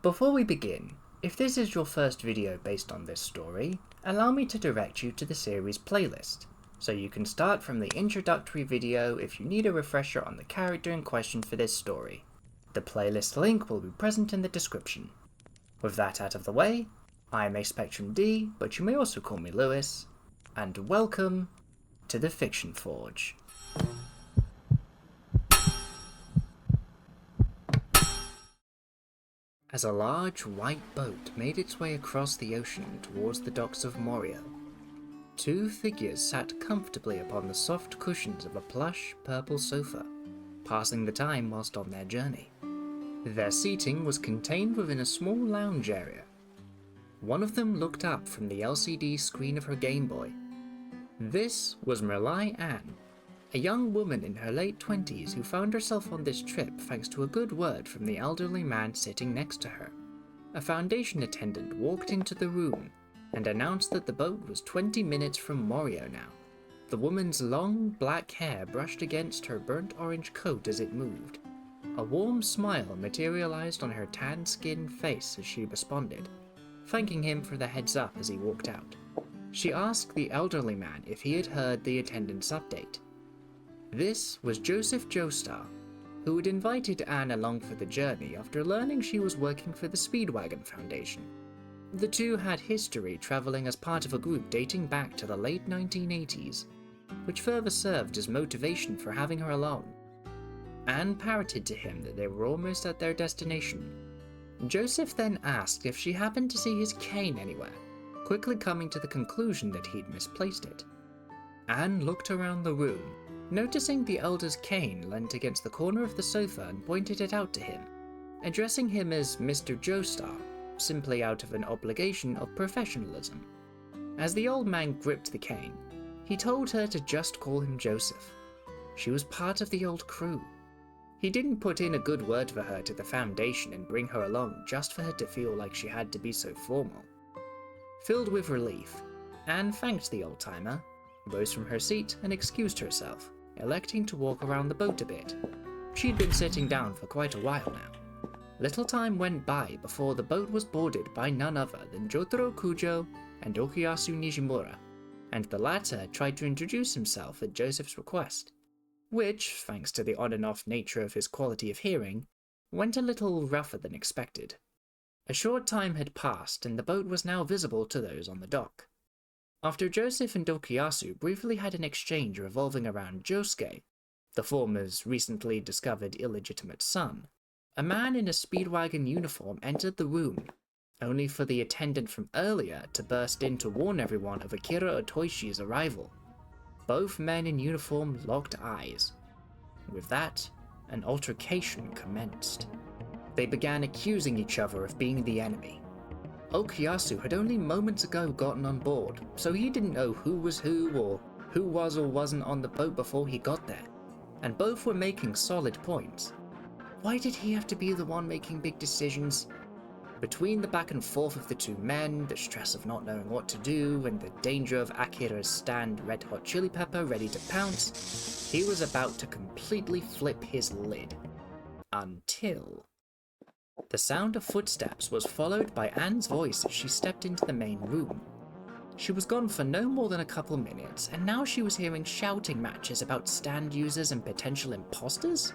Before we begin, if this is your first video based on this story, allow me to direct you to the series playlist, so you can start from the introductory video if you need a refresher on the character in question for this story. The playlist link will be present in the description. With that out of the way, I am A Spectrum D, but you may also call me Lewis, and welcome to the Fiction Forge. As a large white boat made its way across the ocean towards the docks of Morio, two figures sat comfortably upon the soft cushions of a plush purple sofa, passing the time whilst on their journey. Their seating was contained within a small lounge area. One of them looked up from the LCD screen of her Game Boy. This was Merlai Ann, a young woman in her late 20s who found herself on this trip thanks to a good word from the elderly man sitting next to her. A Foundation attendant walked into the room and announced that the boat was 20 minutes from Morio now. The woman's long black hair brushed against her burnt orange coat as it moved. A warm smile materialized on her tan-skinned face as she responded, thanking him for the heads up as he walked out. She asked the elderly man if he had heard the attendant's update. This was Joseph Joestar, who had invited Anne along for the journey after learning she was working for the Speedwagon Foundation. The two had history traveling as part of a group dating back to the late 1980s, which further served as motivation for having her along. Anne parroted to him that they were almost at their destination. Joseph then asked if she happened to see his cane anywhere, quickly coming to the conclusion that he'd misplaced it. Anne looked around the room, noticing the elder's cane leant against the corner of the sofa and pointed it out to him, addressing him as Mr. Joestar, simply out of an obligation of professionalism. As the old man gripped the cane, he told her to just call him Joseph. She was part of the old crew. He didn't put in a good word for her to the Foundation and bring her along just for her to feel like she had to be so formal. Filled with relief, Anne thanked the old-timer, rose from her seat and excused herself, electing to walk around the boat a bit. She'd been sitting down for quite a while now. Little time went by before the boat was boarded by none other than Jotaro Kujo and Okuyasu Nijimura, and the latter tried to introduce himself at Joseph's request, which, thanks to the on and off nature of his quality of hearing, went a little rougher than expected. A short time had passed and the boat was now visible to those on the dock. After Joseph and Okuyasu briefly had an exchange revolving around Josuke, the former's recently discovered illegitimate son, a man in a Speedwagon uniform entered the room, only for the attendant from earlier to burst in to warn everyone of Akira Otoishi's arrival. Both men in uniform locked eyes. With that, an altercation commenced. They began accusing each other of being the enemy. Okuyasu had only moments ago gotten on board, so he didn't know who was who or who was or wasn't on the boat before he got there, and both were making solid points. Why did he have to be the one making big decisions? Between the back and forth of the two men, the stress of not knowing what to do, and the danger of Akira's stand Red Hot Chili Pepper ready to pounce, he was about to completely flip his lid. Until the sound of footsteps was followed by Anne's voice as she stepped into the main room. She was gone for no more than a couple minutes, and now she was hearing shouting matches about stand users and potential imposters.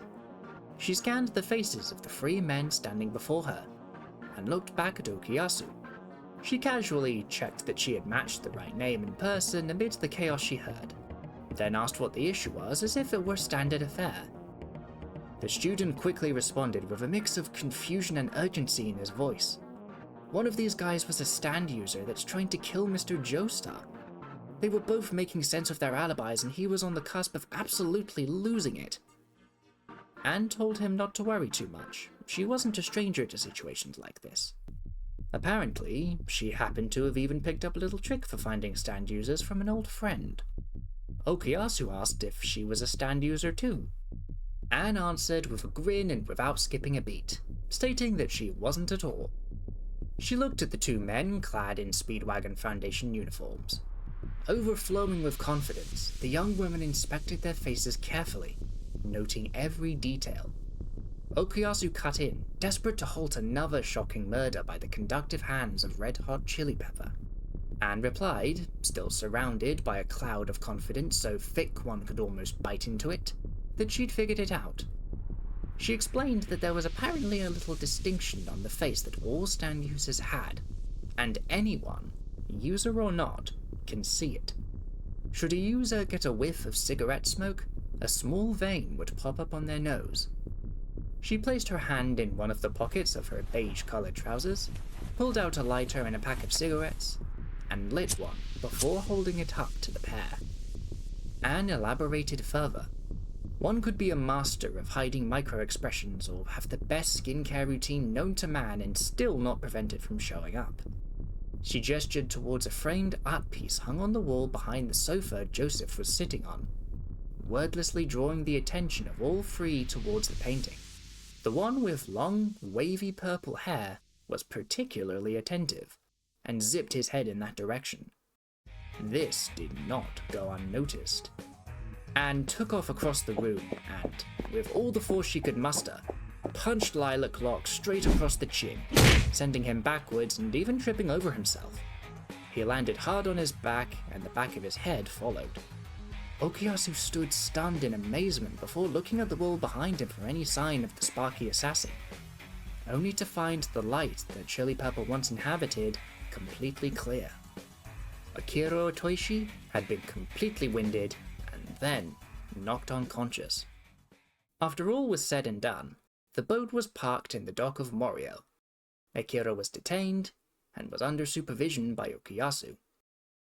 She scanned the faces of the three men standing before her, and looked back at Okuyasu. She casually checked that she had matched the right name in person amidst the chaos she heard, then asked what the issue was as if it were standard affair. The student quickly responded with a mix of confusion and urgency in his voice. One of these guys was a stand user that's trying to kill Mr. Joestar. They were both making sense of their alibis and he was on the cusp of absolutely losing it. Anne told him not to worry too much. She wasn't a stranger to situations like this. Apparently, she happened to have even picked up a little trick for finding stand users from an old friend. Okuyasu asked if she was a stand user too. Anne answered with a grin and without skipping a beat, stating that she wasn't at all. She looked at the two men clad in Speedwagon Foundation uniforms. Overflowing with confidence, the young woman inspected their faces carefully, noting every detail. Okuyasu cut in, desperate to halt another shocking murder by the conductive hands of Red Hot Chili Pepper. Anne replied, still surrounded by a cloud of confidence so thick one could almost bite into it, that she'd figured it out. She explained that there was apparently a little distinction on the face that all stand users had, and anyone, user or not, can see it. Should a user get a whiff of cigarette smoke, a small vein would pop up on their nose. She placed her hand in one of the pockets of her beige-colored trousers, pulled out a lighter and a pack of cigarettes, and lit one before holding it up to the pair. Anne elaborated further. One could be a master of hiding micro-expressions or have the best skincare routine known to man and still not prevent it from showing up. She gestured towards a framed art piece hung on the wall behind the sofa Joseph was sitting on, wordlessly drawing the attention of all three towards the painting. The one with long, wavy purple hair was particularly attentive, and zipped his head in that direction. This did not go unnoticed. Anne took off across the room and, with all the force she could muster, punched Lilac Locke straight across the chin, sending him backwards and even tripping over himself. He landed hard on his back, and the back of his head followed. Okuyasu stood stunned in amazement before looking at the wall behind him for any sign of the sparky assassin, only to find the light that Chili Pepper once inhabited completely clear. Akira Otoishi had been completely winded and then knocked unconscious. After all was said and done, the boat was parked in the dock of Morio. Akira was detained and was under supervision by Okuyasu.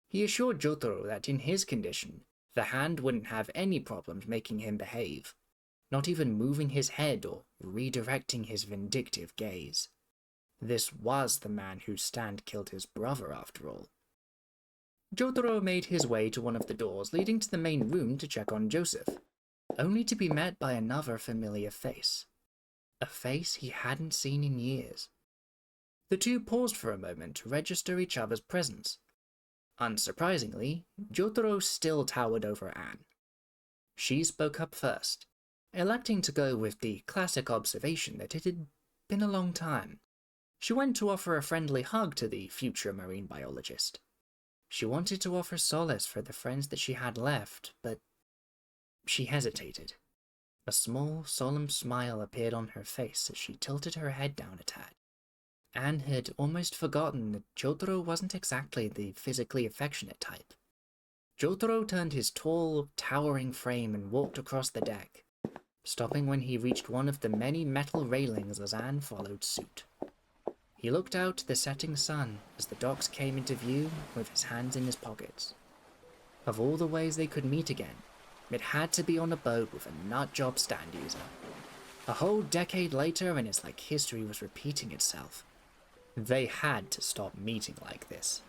He assured Jotaro that in his condition, the hand wouldn't have any problems making him behave, not even moving his head or redirecting his vindictive gaze. This was the man whose stand killed his brother, after all. Jotaro made his way to one of the doors leading to the main room to check on Joseph, only to be met by another familiar face. A face he hadn't seen in years. The two paused for a moment to register each other's presence. Unsurprisingly, Jotaro still towered over Anne. She spoke up first, electing to go with the classic observation that it had been a long time. She went to offer a friendly hug to the future marine biologist. She wanted to offer solace for the friends that she had left, but she hesitated. A small, solemn smile appeared on her face as she tilted her head down a tad. Anne had almost forgotten that Jotaro wasn't exactly the physically affectionate type. Jotaro turned his tall, towering frame and walked across the deck, stopping when he reached one of the many metal railings as Anne followed suit. He looked out to the setting sun as the docks came into view with his hands in his pockets. Of all the ways they could meet again, it had to be on a boat with a nutjob stand user. A whole decade later, and it's like history was repeating itself. They had to stop meeting like this.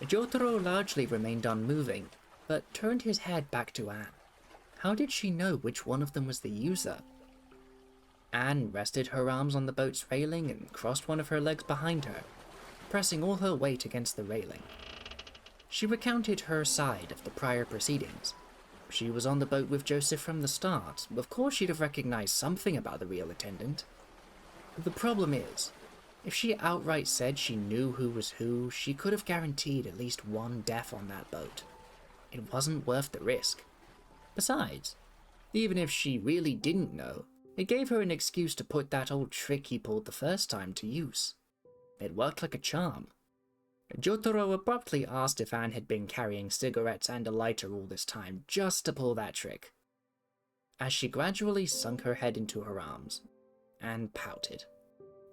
Jotaro largely remained unmoving, but turned his head back to Anne. How did she know which one of them was the user? Anne rested her arms on the boat's railing and crossed one of her legs behind her, pressing all her weight against the railing. She recounted her side of the prior proceedings. She was on the boat with Joseph from the start. Of course she'd have recognized something about the real attendant. The problem is, if she outright said she knew who was who, she could have guaranteed at least one death on that boat. It wasn't worth the risk. Besides, even if she really didn't know, it gave her an excuse to put that old trick he pulled the first time to use. It worked like a charm. Jotaro abruptly asked if Anne had been carrying cigarettes and a lighter all this time just to pull that trick. As she gradually sunk her head into her arms, Anne pouted.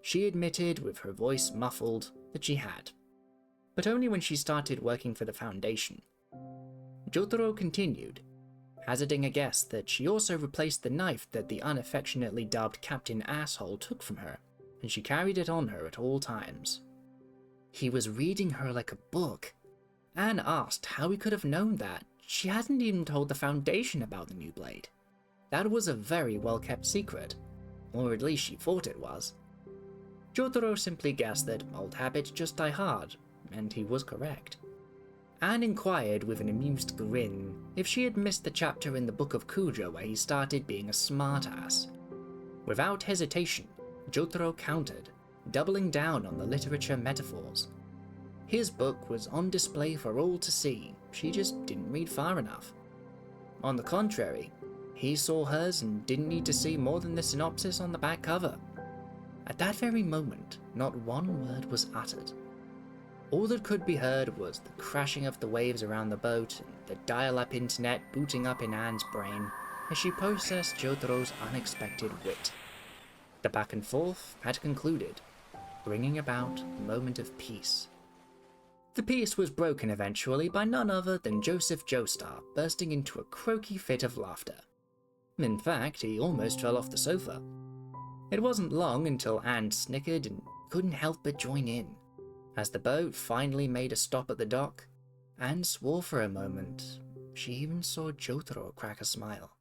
She admitted, with her voice muffled, that she had, but only when she started working for the Foundation. Jotaro continued, hazarding a guess that she also replaced the knife that the unaffectionately dubbed Captain Asshole took from her, and she carried it on her at all times. He was reading her like a book. Anne asked how he could have known that. She hadn't even told the Foundation about the new blade. That was a very well-kept secret, or at least she thought it was. Jotaro simply guessed that old habits just die hard, and he was correct. Anne inquired with an amused grin if she had missed the chapter in the Book of Kujo where he started being a smartass. Without hesitation, Jotaro countered, doubling down on the literature metaphors. His book was on display for all to see, she just didn't read far enough. On the contrary, he saw hers and didn't need to see more than the synopsis on the back cover. At that very moment, not one word was uttered. All that could be heard was the crashing of the waves around the boat and the dial-up internet booting up in Anne's brain as she processed Jotaro's unexpected wit. The back and forth had concluded, bringing about a moment of peace. The peace was broken eventually by none other than Joseph Joestar bursting into a croaky fit of laughter. In fact, he almost fell off the sofa. It wasn't long until Anne snickered and couldn't help but join in. As the boat finally made a stop at the dock, Anne swore for a moment. She even saw Jotaro crack a smile.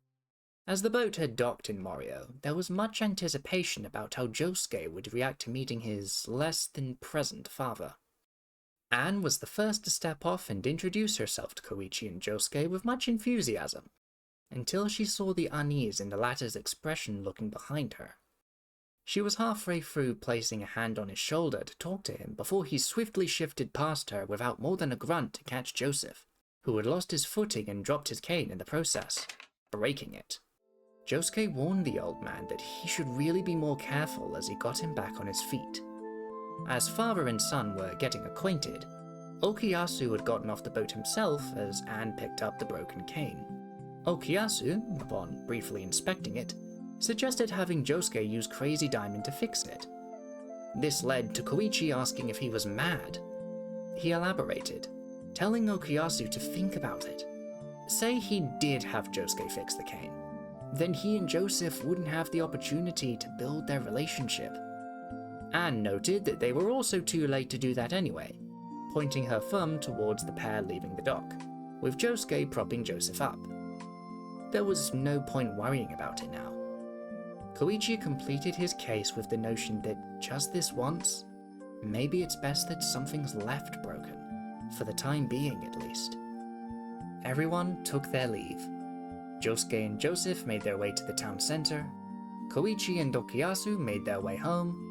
As the boat had docked in Morio, there was much anticipation about how Josuke would react to meeting his less-than-present father. Anne was the first to step off and introduce herself to Koichi and Josuke with much enthusiasm, until she saw the unease in the latter's expression looking behind her. She was halfway through placing a hand on his shoulder to talk to him before he swiftly shifted past her without more than a grunt to catch Joseph, who had lost his footing and dropped his cane in the process, breaking it. Josuke warned the old man that he should really be more careful as he got him back on his feet. As father and son were getting acquainted, Okuyasu had gotten off the boat himself as Anne picked up the broken cane. Okuyasu, upon briefly inspecting it, suggested having Josuke use Crazy Diamond to fix it. This led to Koichi asking if he was mad. He elaborated, telling Okuyasu to think about it. Say he did have Josuke fix the cane, then he and Joseph wouldn't have the opportunity to build their relationship. Anne noted that they were also too late to do that anyway, pointing her thumb towards the pair leaving the dock, with Josuke propping Joseph up. There was no point worrying about it now. Koichi completed his case with the notion that just this once, maybe it's best that something's left broken, for the time being at least. Everyone took their leave. Josuke and Joseph made their way to the town center, Koichi and Okuyasu made their way home,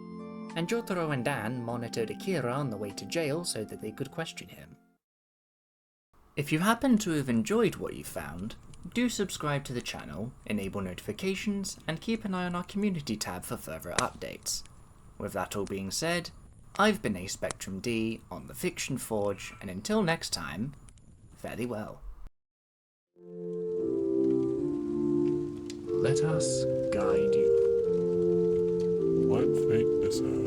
and Jotaro and Anne monitored Akira on the way to jail so that they could question him. If you happen to have enjoyed what you found, do subscribe to the channel, enable notifications, and keep an eye on our community tab for further updates. With that all being said, I've been Spectrum D on the Fiction Forge, and until next time, fare thee well. Let us guide you. What fate decide?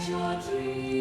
Your dreams.